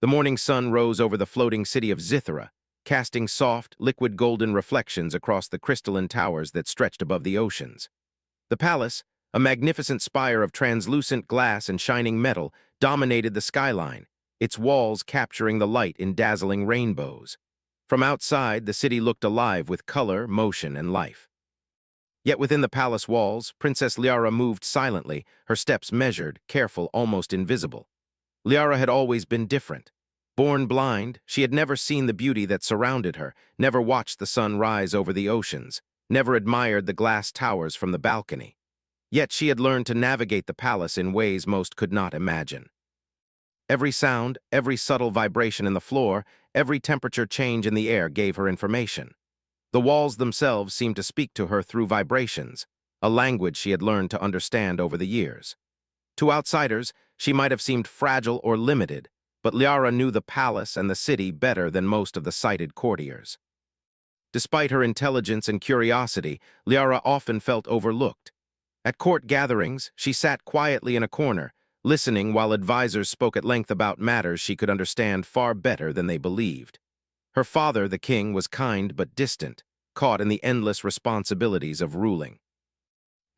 The morning sun rose over the floating city of Zithera, casting soft, liquid golden reflections across the crystalline towers that stretched above the oceans. The palace, a magnificent spire of translucent glass and shining metal, dominated the skyline, its walls capturing the light in dazzling rainbows. From outside, the city looked alive with color, motion, and life. Yet within the palace walls, Princess Liara moved silently, her steps measured, careful, almost invisible. Liara had always been different. Born blind, she had never seen the beauty that surrounded her, never watched the sun rise over the oceans, never admired the glass towers from the balcony. Yet she had learned to navigate the palace in ways most could not imagine. Every sound, every subtle vibration in the floor, every temperature change in the air gave her information. The walls themselves seemed to speak to her through vibrations, a language she had learned to understand over the years. To outsiders, she might have seemed fragile or limited, but Liara knew the palace and the city better than most of the sighted courtiers. Despite her intelligence and curiosity, Liara often felt overlooked. At court gatherings, she sat quietly in a corner, listening while advisors spoke at length about matters she could understand far better than they believed. Her father, the king, was kind but distant, caught in the endless responsibilities of ruling.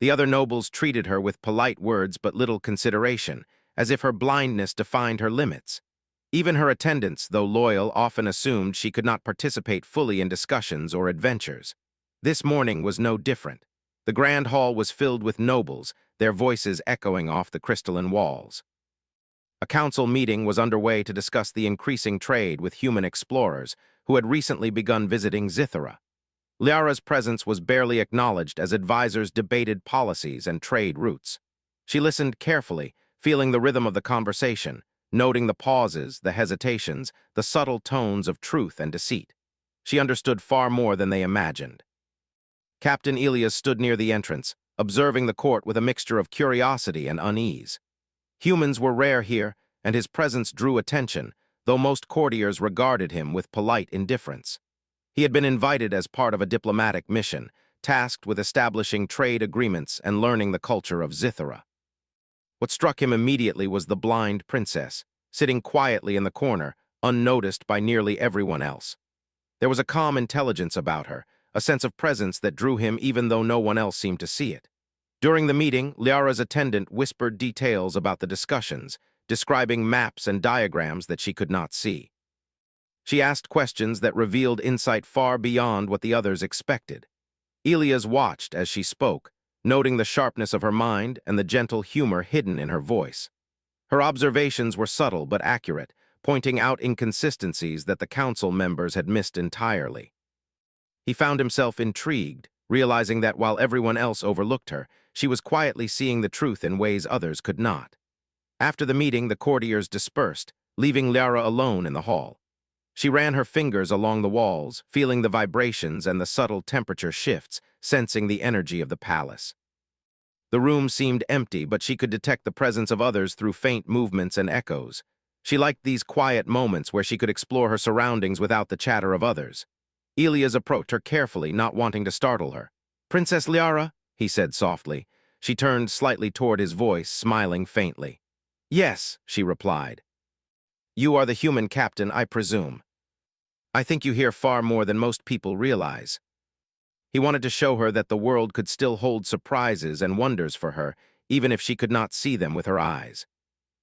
The other nobles treated her with polite words but little consideration, as if her blindness defined her limits. Even her attendants, though loyal, often assumed she could not participate fully in discussions or adventures. This morning was no different. The grand hall was filled with nobles, their voices echoing off the crystalline walls. A council meeting was underway to discuss the increasing trade with human explorers who had recently begun visiting Zithera. Liara's presence was barely acknowledged as advisors debated policies and trade routes. She listened carefully, feeling the rhythm of the conversation, noting the pauses, the hesitations, the subtle tones of truth and deceit. She understood far more than they imagined. Captain Elias stood near the entrance, observing the court with a mixture of curiosity and unease. Humans were rare here, and his presence drew attention, though most courtiers regarded him with polite indifference. He had been invited as part of a diplomatic mission, tasked with establishing trade agreements and learning the culture of Zithera. What struck him immediately was the blind princess, sitting quietly in the corner, unnoticed by nearly everyone else. There was a calm intelligence about her, a sense of presence that drew him even though no one else seemed to see it. During the meeting, Liara's attendant whispered details about the discussions, describing maps and diagrams that she could not see. She asked questions that revealed insight far beyond what the others expected. Elias watched as she spoke, noting the sharpness of her mind and the gentle humor hidden in her voice. Her observations were subtle but accurate, pointing out inconsistencies that the council members had missed entirely. He found himself intrigued, realizing that while everyone else overlooked her, she was quietly seeing the truth in ways others could not. After the meeting, the courtiers dispersed, leaving Liara alone in the hall. She ran her fingers along the walls, feeling the vibrations and the subtle temperature shifts, sensing the energy of the palace. The room seemed empty, but she could detect the presence of others through faint movements and echoes. She liked these quiet moments where she could explore her surroundings without the chatter of others. Elias approached her carefully, not wanting to startle her. "Princess Liara," he said softly. She turned slightly toward his voice, smiling faintly. "Yes," she replied. "You are the human captain, I presume. I think you hear far more than most people realize." He wanted to show her that the world could still hold surprises and wonders for her, even if she could not see them with her eyes.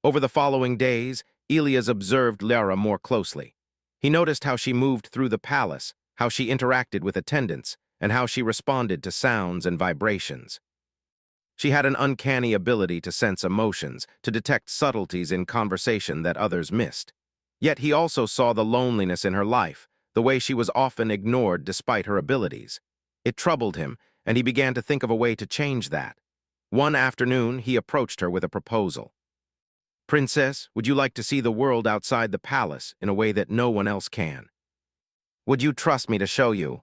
Over the following days, Elias observed Liara more closely. He noticed how she moved through the palace, how she interacted with attendants, and how she responded to sounds and vibrations. She had an uncanny ability to sense emotions, to detect subtleties in conversation that others missed. Yet he also saw the loneliness in her life, the way she was often ignored despite her abilities. It troubled him, and he began to think of a way to change that. One afternoon, he approached her with a proposal. "Princess, would you like to see the world outside the palace in a way that no one else can? Would you trust me to show you?"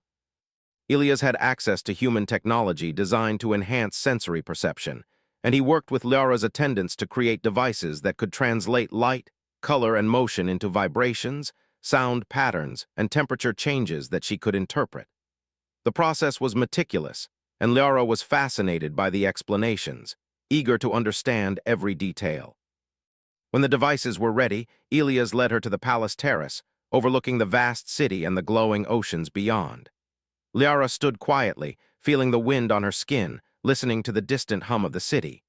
Elias had access to human technology designed to enhance sensory perception, and he worked with Liara's attendants to create devices that could translate light, color, and motion into vibrations, sound patterns, and temperature changes that she could interpret. The process was meticulous, and Liara was fascinated by the explanations, eager to understand every detail. When the devices were ready, Elias led her to the palace terrace, overlooking the vast city and the glowing oceans beyond. Liara stood quietly, feeling the wind on her skin, listening to the distant hum of the city.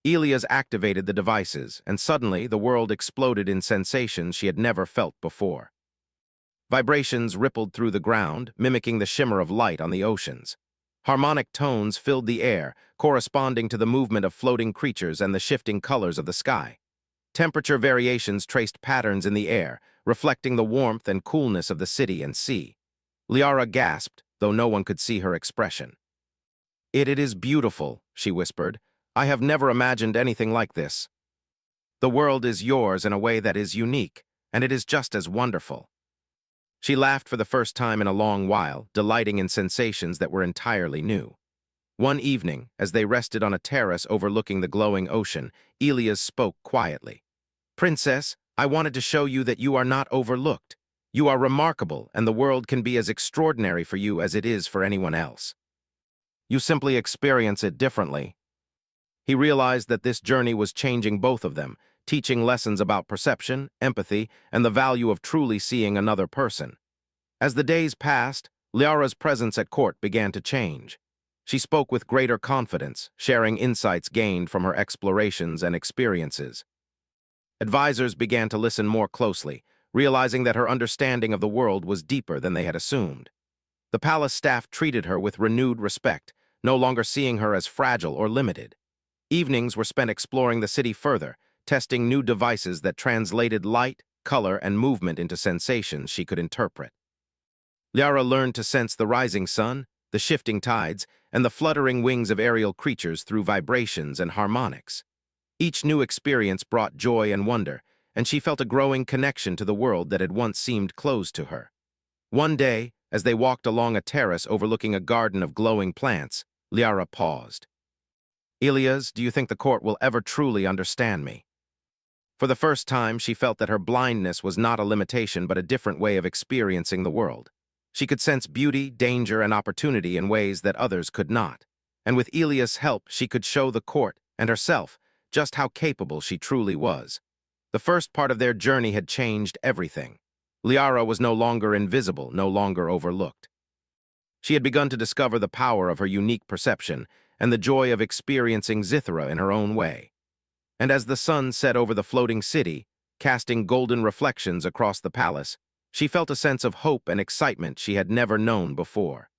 Elias activated the devices, and suddenly the world exploded in sensations she had never felt before. Vibrations rippled through the ground, mimicking the shimmer of light on the oceans. Harmonic tones filled the air, corresponding to the movement of floating creatures and the shifting colors of the sky. Temperature variations traced patterns in the air, reflecting the warmth and coolness of the city and sea. Liara gasped, though no one could see her expression. It is beautiful," she whispered. "I have never imagined anything like this. The world is yours in a way that is unique, and it is just as wonderful." She laughed for the first time in a long while, delighting in sensations that were entirely new. One evening, as they rested on a terrace overlooking the glowing ocean, Elias spoke quietly. "Princess, I wanted to show you that you are not overlooked. You are remarkable, and the world can be as extraordinary for you as it is for anyone else. You simply experience it differently." He realized that this journey was changing both of them, teaching lessons about perception, empathy, and the value of truly seeing another person. As the days passed, Liara's presence at court began to change. She spoke with greater confidence, sharing insights gained from her explorations and experiences. Advisors began to listen more closely, realizing that her understanding of the world was deeper than they had assumed. The palace staff treated her with renewed respect, no longer seeing her as fragile or limited. Evenings were spent exploring the city further, testing new devices that translated light, color, and movement into sensations she could interpret. Liara learned to sense the rising sun, the shifting tides, and the fluttering wings of aerial creatures through vibrations and harmonics. Each new experience brought joy and wonder, and she felt a growing connection to the world that had once seemed closed to her. One day, as they walked along a terrace overlooking a garden of glowing plants, Liara paused. "Elias, do you think the court will ever truly understand me?" For the first time, she felt that her blindness was not a limitation but a different way of experiencing the world. She could sense beauty, danger, and opportunity in ways that others could not. And with Elias' help, she could show the court, and herself, just how capable she truly was. The first part of their journey had changed everything. Liara was no longer invisible, no longer overlooked. She had begun to discover the power of her unique perception and the joy of experiencing Zithra in her own way. And as the sun set over the floating city, casting golden reflections across the palace, she felt a sense of hope and excitement she had never known before.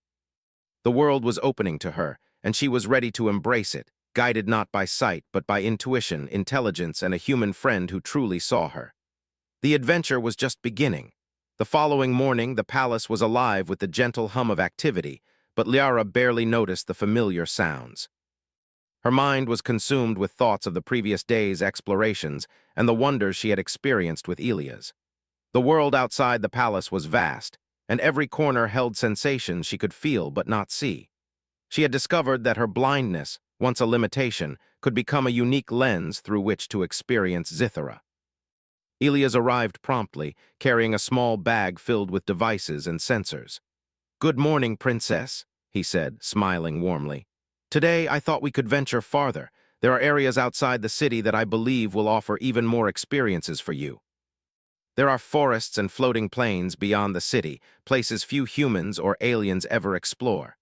The world was opening to her, and she was ready to embrace it, guided not by sight but by intuition, intelligence, and a human friend who truly saw her. The adventure was just beginning. The following morning, the palace was alive with the gentle hum of activity, but Liara barely noticed the familiar sounds. Her mind was consumed with thoughts of the previous day's explorations and the wonders she had experienced with Elias. The world outside the palace was vast, and every corner held sensations she could feel but not see. She had discovered that her blindness, once a limitation, could become a unique lens through which to experience Zithra. Elias arrived promptly, carrying a small bag filled with devices and sensors. "Good morning, Princess," he said, smiling warmly. "Today I thought we could venture farther. There are areas outside the city that I believe will offer even more experiences for you. There are forests and floating plains beyond the city, places few humans or aliens ever explore.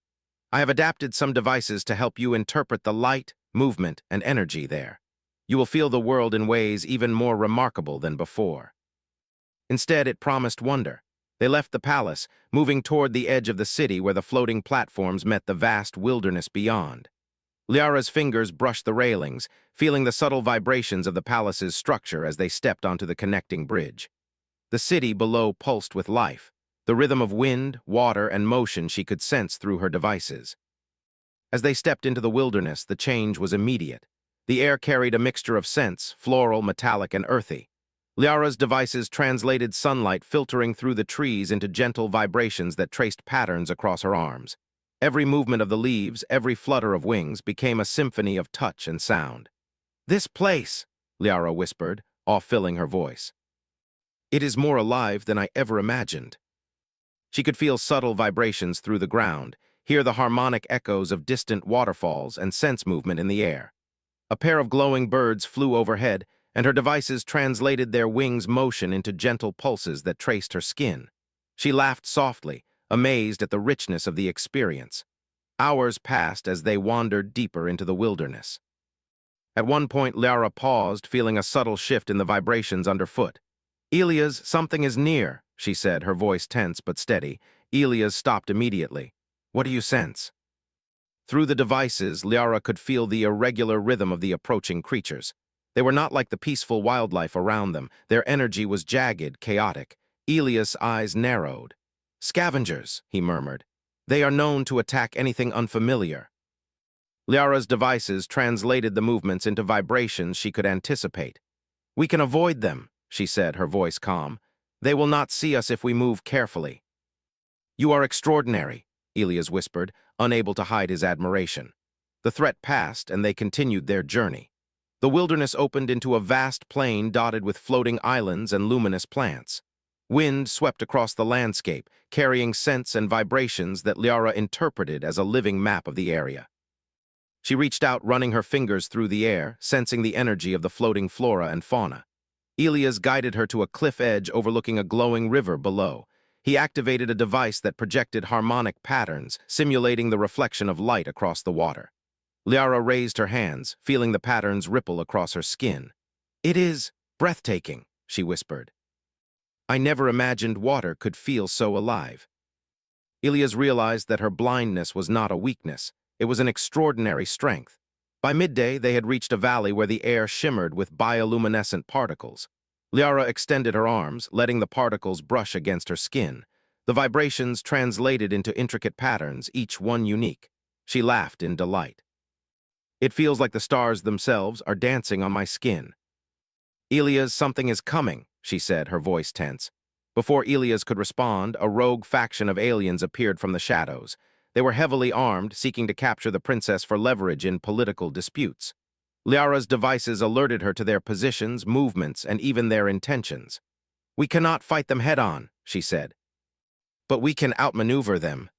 I have adapted some devices to help you interpret the light, movement, and energy there. You will feel the world in ways even more remarkable than before." Instead, it promised wonder. They left the palace, moving toward the edge of the city where the floating platforms met the vast wilderness beyond. Liara's fingers brushed the railings, feeling the subtle vibrations of the palace's structure as they stepped onto the connecting bridge. The city below pulsed with life, the rhythm of wind, water, and motion she could sense through her devices. As they stepped into the wilderness, the change was immediate. The air carried a mixture of scents, floral, metallic, and earthy. Liara's devices translated sunlight filtering through the trees into gentle vibrations that traced patterns across her arms. Every movement of the leaves, every flutter of wings, became a symphony of touch and sound. "This place," Liara whispered, awe-filling her voice. "It is more alive than I ever imagined." She could feel subtle vibrations through the ground, hear the harmonic echoes of distant waterfalls, and sense movement in the air. A pair of glowing birds flew overhead, and her devices translated their wings' motion into gentle pulses that traced her skin. She laughed softly, amazed at the richness of the experience. Hours passed as they wandered deeper into the wilderness. At one point, Liara paused, feeling a subtle shift in the vibrations underfoot. "Elias, something is near," she said, her voice tense but steady. Elias stopped immediately. "What do you sense?" Through the devices, Liara could feel the irregular rhythm of the approaching creatures. They were not like the peaceful wildlife around them. Their energy was jagged, chaotic. Elias' eyes narrowed. "Scavengers," he murmured. "They are known to attack anything unfamiliar." Liara's devices translated the movements into vibrations she could anticipate. "We can avoid them," she said, her voice calm. "They will not see us if we move carefully." "You are extraordinary," Elias whispered, unable to hide his admiration. The threat passed, and they continued their journey. The wilderness opened into a vast plain dotted with floating islands and luminous plants. Wind swept across the landscape, carrying scents and vibrations that Liara interpreted as a living map of the area. She reached out, running her fingers through the air, sensing the energy of the floating flora and fauna. Elias guided her to a cliff edge overlooking a glowing river below. He activated a device that projected harmonic patterns, simulating the reflection of light across the water. Liara raised her hands, feeling the patterns ripple across her skin. "It is breathtaking," she whispered. "I never imagined water could feel so alive." Elias realized that her blindness was not a weakness. It was an extraordinary strength. By midday, they had reached a valley where the air shimmered with bioluminescent particles. Liara extended her arms, letting the particles brush against her skin. The vibrations translated into intricate patterns, each one unique. She laughed in delight. "It feels like the stars themselves are dancing on my skin." "Elias, something is coming," she said, her voice tense. Before Elias could respond, a rogue faction of aliens appeared from the shadows. They were heavily armed, seeking to capture the princess for leverage in political disputes. Liara's devices alerted her to their positions, movements, and even their intentions. "We cannot fight them head-on," she said. "But we can outmaneuver them."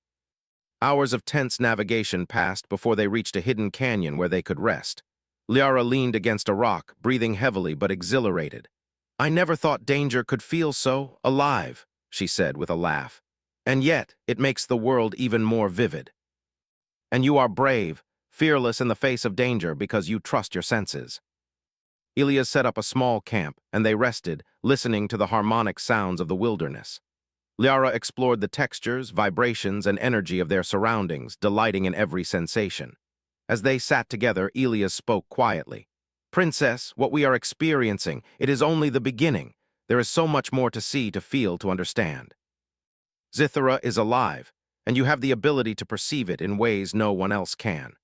Hours of tense navigation passed before they reached a hidden canyon where they could rest. Liara leaned against a rock, breathing heavily but exhilarated. "I never thought danger could feel so alive," she said with a laugh. "And yet, it makes the world even more vivid. And you are brave, fearless in the face of danger because you trust your senses." Elias set up a small camp, and they rested, listening to the harmonic sounds of the wilderness. Liara explored the textures, vibrations, and energy of their surroundings, delighting in every sensation. As they sat together, Elias spoke quietly. "Princess, what we are experiencing, it is only the beginning. There is so much more to see, to feel, to understand. Zithera is alive, and you have the ability to perceive it in ways no one else can."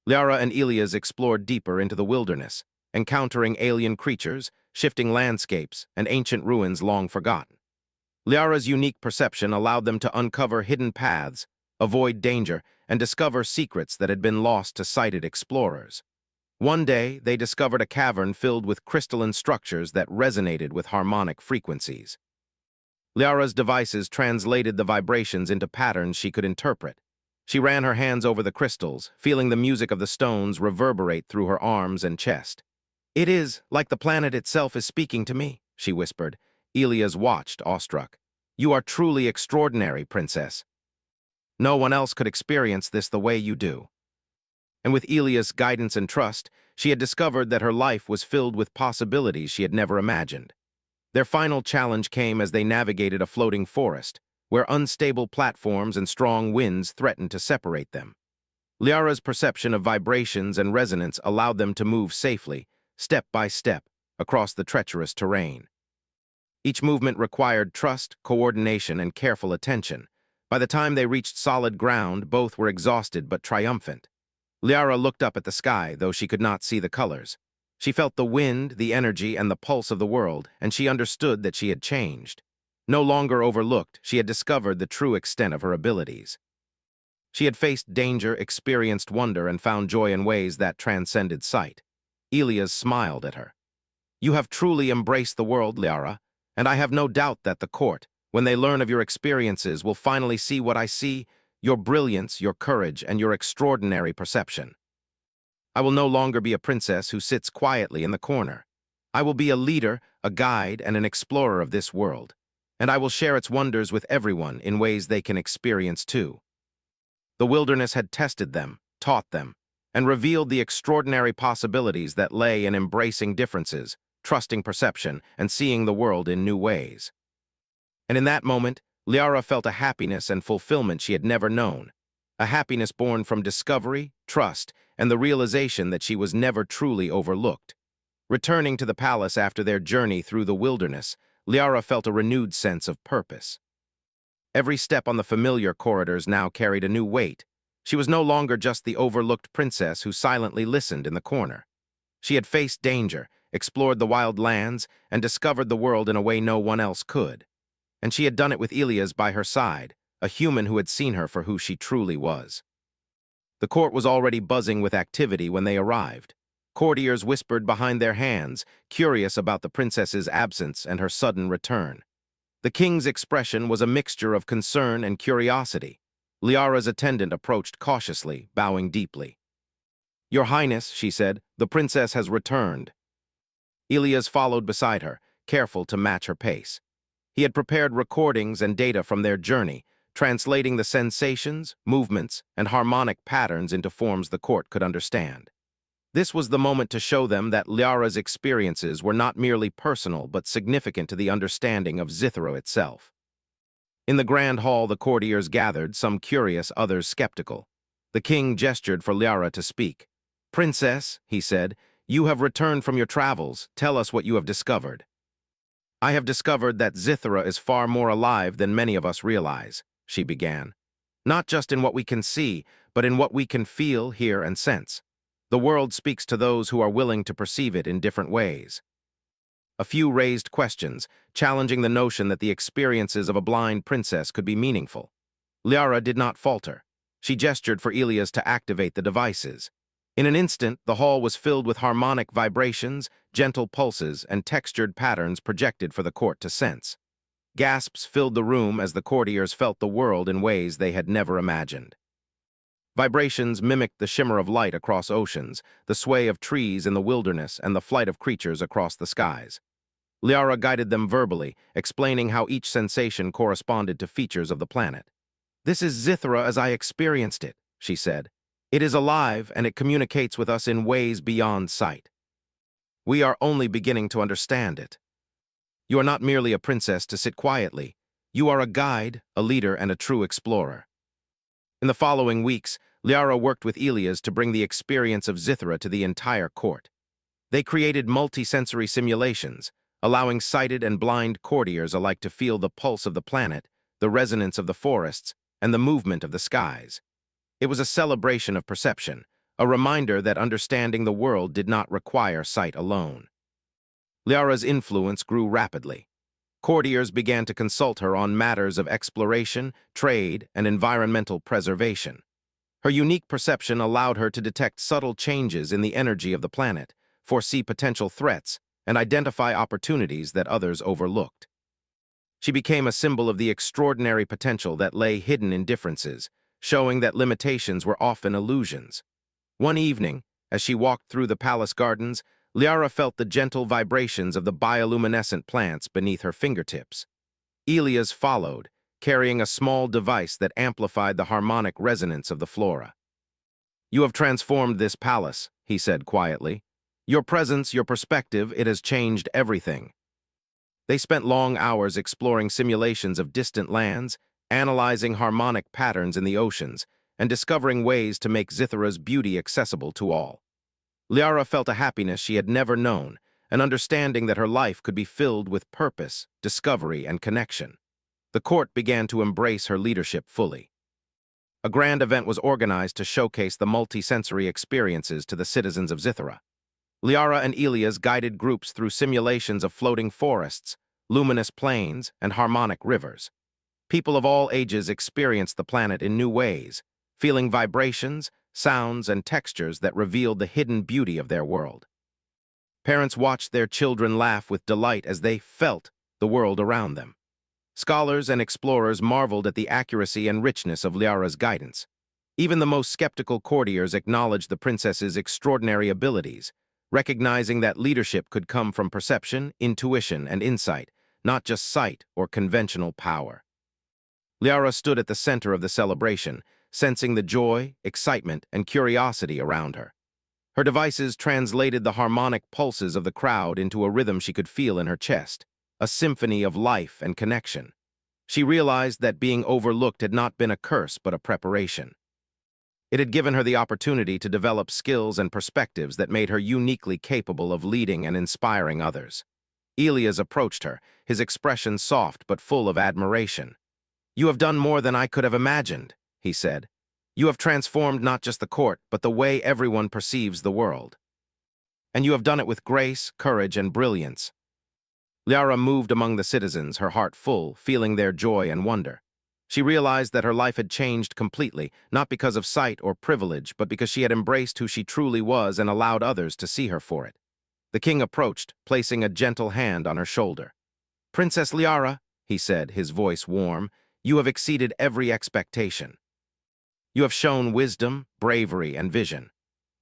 Liara and Elias explored deeper into the wilderness, encountering alien creatures, shifting landscapes, and ancient ruins long forgotten. Liara's unique perception allowed them to uncover hidden paths, avoid danger, and discover secrets that had been lost to sighted explorers. One day, they discovered a cavern filled with crystalline structures that resonated with harmonic frequencies. Liara's devices translated the vibrations into patterns she could interpret. She ran her hands over the crystals, feeling the music of the stones reverberate through her arms and chest. "It is like the planet itself is speaking to me," she whispered. Elias watched, awestruck. "You are truly extraordinary, princess. No one else could experience this the way you do." And with Elias' guidance and trust, she had discovered that her life was filled with possibilities she had never imagined. Their final challenge came as they navigated a floating forest, where unstable platforms and strong winds threatened to separate them. Liara's perception of vibrations and resonance allowed them to move safely, step by step, across the treacherous terrain. Each movement required trust, coordination, and careful attention. By the time they reached solid ground, both were exhausted but triumphant. Liara looked up at the sky, though she could not see the colors. She felt the wind, the energy, and the pulse of the world, and she understood that she had changed. No longer overlooked, she had discovered the true extent of her abilities. She had faced danger, experienced wonder, and found joy in ways that transcended sight. Elias smiled at her. "You have truly embraced the world, Liara, and I have no doubt that the court, when they learn of your experiences, will finally see what I see: your brilliance, your courage, and your extraordinary perception. I will no longer be a princess who sits quietly in the corner. I will be a leader, a guide, and an explorer of this world, and I will share its wonders with everyone in ways they can experience too. The wilderness had tested them, taught them, and revealed the extraordinary possibilities that lay in embracing differences, trusting perception, and seeing the world in new ways. And in that moment, Liara felt a happiness and fulfillment she had never known, a happiness born from discovery, trust, and the realization that she was never truly overlooked. Returning to the palace after their journey through the wilderness, Liara felt a renewed sense of purpose. Every step on the familiar corridors now carried a new weight. She was no longer just the overlooked princess who silently listened in the corner. She had faced danger, explored the wild lands, and discovered the world in a way no one else could. And she had done it with Elias by her side, a human who had seen her for who she truly was. The court was already buzzing with activity when they arrived. Courtiers whispered behind their hands, curious about the princess's absence and her sudden return. The king's expression was a mixture of concern and curiosity. Liara's attendant approached cautiously, bowing deeply. "Your Highness," she said, "the princess has returned." Elias followed beside her, careful to match her pace. He had prepared recordings and data from their journey, translating the sensations, movements, and harmonic patterns into forms the court could understand. This was the moment to show them that Liara's experiences were not merely personal but significant to the understanding of Zithra itself. In the grand hall, the courtiers gathered, some curious, others skeptical. The king gestured for Liara to speak. "Princess," he said, "you have returned from your travels. Tell us what you have discovered." "I have discovered that Zithra is far more alive than many of us realize," she began. "Not just in what we can see, but in what we can feel, hear, and sense. The world speaks to those who are willing to perceive it in different ways." A few raised questions, challenging the notion that the experiences of a blind princess could be meaningful. Liara did not falter. She gestured for Elias to activate the devices. In an instant, the hall was filled with harmonic vibrations, gentle pulses, and textured patterns projected for the court to sense. Gasps filled the room as the courtiers felt the world in ways they had never imagined. Vibrations mimicked the shimmer of light across oceans, the sway of trees in the wilderness, and the flight of creatures across the skies. Liara guided them verbally, explaining how each sensation corresponded to features of the planet. "This is Zithra as I experienced it," she said. "It is alive, and it communicates with us in ways beyond sight. We are only beginning to understand it. You are not merely a princess to sit quietly. You are a guide, a leader, and a true explorer." In the following weeks, Liara worked with Elias to bring the experience of Zithra to the entire court. They created multi-sensory simulations, allowing sighted and blind courtiers alike to feel the pulse of the planet, the resonance of the forests, and the movement of the skies. It was a celebration of perception, a reminder that understanding the world did not require sight alone. Liara's influence grew rapidly. Courtiers began to consult her on matters of exploration, trade, and environmental preservation. Her unique perception allowed her to detect subtle changes in the energy of the planet, foresee potential threats, and identify opportunities that others overlooked. She became a symbol of the extraordinary potential that lay hidden in differences, showing that limitations were often illusions. One evening, as she walked through the palace gardens, Liara felt the gentle vibrations of the bioluminescent plants beneath her fingertips. Elias followed, carrying a small device that amplified the harmonic resonance of the flora. "You have transformed this palace," he said quietly. "Your presence, your perspective, it has changed everything." They spent long hours exploring simulations of distant lands, analyzing harmonic patterns in the oceans, and discovering ways to make Zithra's beauty accessible to all. Liara felt a happiness she had never known, an understanding that her life could be filled with purpose, discovery, and connection. The court began to embrace her leadership fully. A grand event was organized to showcase the multi-sensory experiences to the citizens of Zithra. Liara and Elias guided groups through simulations of floating forests, luminous plains, and harmonic rivers. People of all ages experienced the planet in new ways, feeling vibrations, sounds, and textures that revealed the hidden beauty of their world. Parents watched their children laugh with delight as they felt the world around them. Scholars and explorers marveled at the accuracy and richness of Liara's guidance. Even the most skeptical courtiers acknowledged the princess's extraordinary abilities, recognizing that leadership could come from perception, intuition, and insight, not just sight or conventional power. Liara stood at the center of the celebration, sensing the joy, excitement, and curiosity around her. Her devices translated the harmonic pulses of the crowd into a rhythm she could feel in her chest, a symphony of life and connection. She realized that being overlooked had not been a curse but a preparation. It had given her the opportunity to develop skills and perspectives that made her uniquely capable of leading and inspiring others. Elias approached her, his expression soft but full of admiration. "You have done more than I could have imagined," he said. "You have transformed not just the court, but the way everyone perceives the world. And you have done it with grace, courage, and brilliance." Liara moved among the citizens, her heart full, feeling their joy and wonder. She realized that her life had changed completely, not because of sight or privilege, but because she had embraced who she truly was and allowed others to see her for it. The king approached, placing a gentle hand on her shoulder. "Princess Liara," he said, his voice warm, "you have exceeded every expectation. You have shown wisdom, bravery, and vision.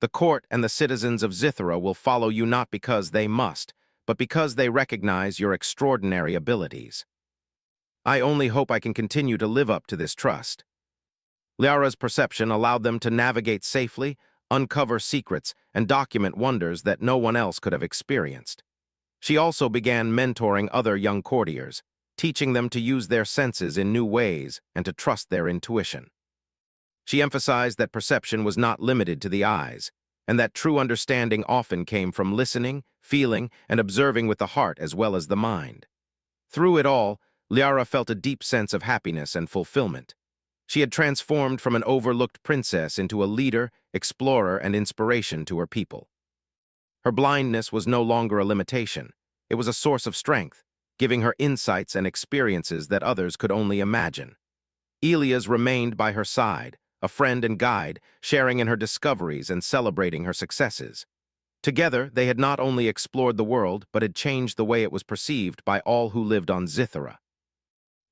The court and the citizens of Zithara will follow you not because they must, but because they recognize your extraordinary abilities. I only hope I can continue to live up to this trust." Liara's perception allowed them to navigate safely, uncover secrets, and document wonders that no one else could have experienced. She also began mentoring other young courtiers, teaching them to use their senses in new ways and to trust their intuition. She emphasized that perception was not limited to the eyes, and that true understanding often came from listening, feeling, and observing with the heart as well as the mind. Through it all, Liara felt a deep sense of happiness and fulfillment. She had transformed from an overlooked princess into a leader, explorer, and inspiration to her people. Her blindness was no longer a limitation. It was a source of strength, giving her insights and experiences that others could only imagine. Elias remained by her side, a friend and guide, sharing in her discoveries and celebrating her successes. Together, they had not only explored the world, but had changed the way it was perceived by all who lived on Zithara.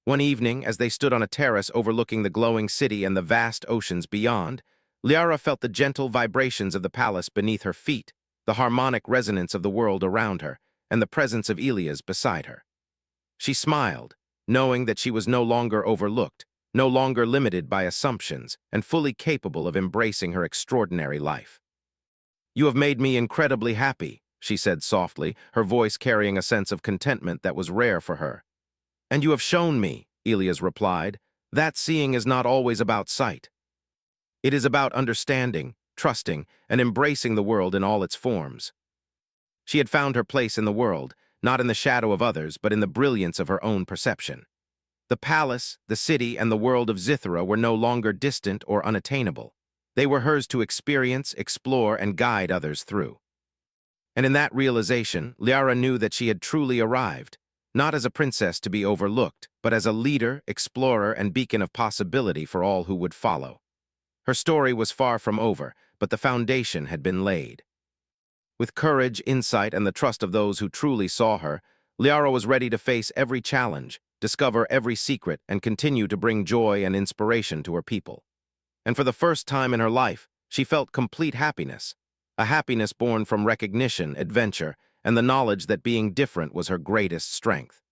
One evening, as they stood on a terrace overlooking the glowing city and the vast oceans beyond, Liara felt the gentle vibrations of the palace beneath her feet, the harmonic resonance of the world around her, and the presence of Elias beside her. She smiled, knowing that she was no longer overlooked, no longer limited by assumptions, and fully capable of embracing her extraordinary life. "You have made me incredibly happy," she said softly, her voice carrying a sense of contentment that was rare for her. "And you have shown me," Elias replied, "that seeing is not always about sight. It is about understanding, trusting, and embracing the world in all its forms." She had found her place in the world, not in the shadow of others, but in the brilliance of her own perception. The palace, the city, and the world of Zithara were no longer distant or unattainable. They were hers to experience, explore, and guide others through. And in that realization, Liara knew that she had truly arrived, not as a princess to be overlooked, but as a leader, explorer, and beacon of possibility for all who would follow. Her story was far from over, but the foundation had been laid. With courage, insight, and the trust of those who truly saw her, Liara was ready to face every challenge, discover every secret, and continue to bring joy and inspiration to her people. And for the first time in her life, she felt complete happiness, a happiness born from recognition, adventure, and the knowledge that being different was her greatest strength.